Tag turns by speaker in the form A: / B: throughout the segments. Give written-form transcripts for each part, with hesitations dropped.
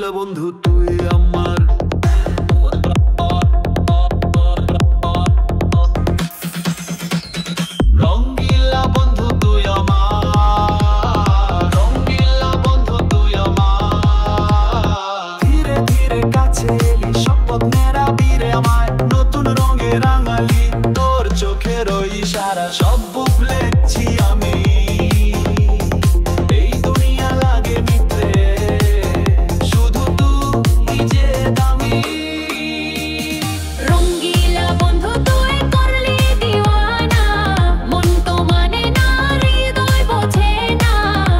A: রঙ্গিলা বন্ধু তুই আমার, রঙ্গিলা বন্ধু তুই আমার, রঙ্গিলা বন্ধু তুই আমার। ধীরে ধীরে কাছে এলি শপথ মেরাবি রে আমায়, নতুন রঙে রাঙালি তোর চোখের ওই ইশারা সব বুঝলেছি আমি। এই দুনিয়া লাগে মিথ্যে, শুধু তুই যে দামি।
B: রঙ্গিলা বন্ধু তুই করলি দিওয়ানা, মন তো মানে না হৃদয় বোঝে না,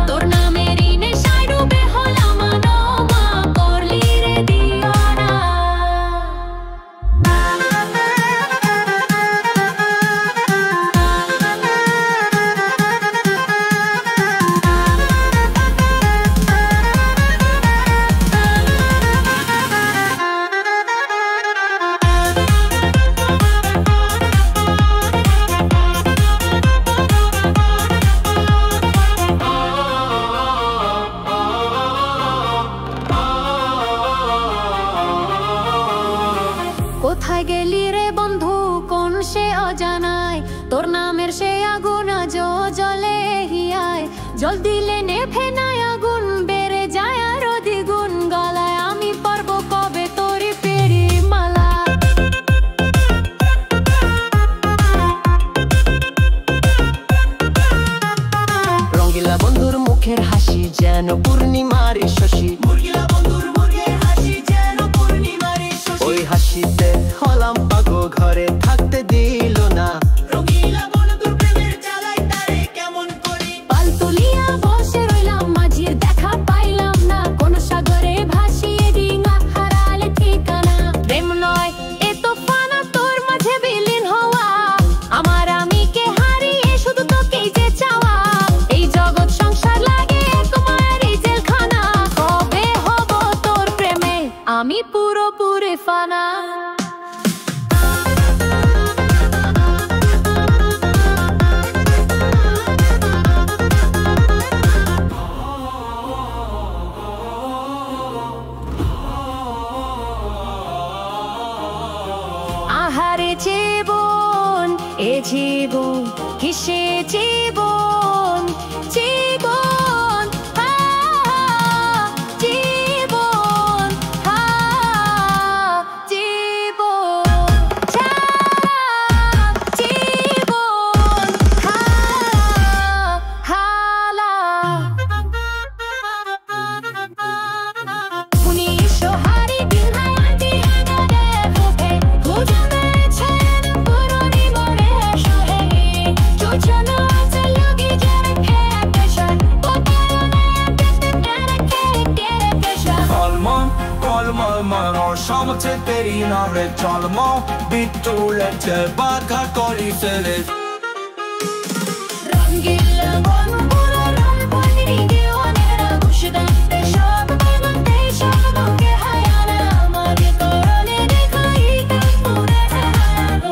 B: তোর নামের নেশায় ডুবে হলাম আনোমা, করলি রে দিওয়ানা। কোথায় গেলি রে বন্ধু কোন সে অজানায়, তোর নামের সে আগুন আজ জ্বলে হিয়ায়, জল দিলে নেভে নাই আগুন বেড়ে যায় আরো দ্বিগুণ, গলায় আমি পরব কবে তোরি পেরি মালা।
C: রঙ্গিলা বন্ধুর মুখের হাসি যেন পূর্ণিমার শশী,
A: রঙ্গিলা বন্ধুর মুখের হাসি যেন পূর্ণিমার শশী।
C: ওই হাসিতে হলাম পাগল ঘরে থাকতে দিল না।
A: রঙ্গিলা বন্ধুর প্রেমের জ্বালায় তারে কেমন করি,
B: পাল তুলিয়া বসে রইলাম মাঝির দেখা পাইলাম না, কোন সাগরে ভাসিয়ে ডিঙা হারালে ঠিকানা। প্রেম নয় এ তো ফানা তোর মাঝে বিলীন হওয়া, আমার আমিকে হারিয়ে শুধু তোকেই যে চাওয়া। এই জগৎ সংসার লাগে এক মায়ারই জেলখানা, কবে হব তোর প্রেমে আমি পুরোপুরি ফানা। আহারে জীবন এ জীবন কিসে জীবন, জীবন জীবন জীবন জীবন হালা। 1900 hari din hayati agade buke, gujane chhen puroni more shohe, chuchano achalogi jare khe pesha, potayone tere pesha।
A: কলমল মনোর সমছে তেরি নামে চলম, বিটুলেছে বাধা করি ফেলে।
B: রঙ্গিলা বন্ধুরা রং পানি দিওয়ানেরা খুশদা, সব বানাতে সব কে হায়ানা, আমার করলে দেখাই কাপুরে হায়ানা।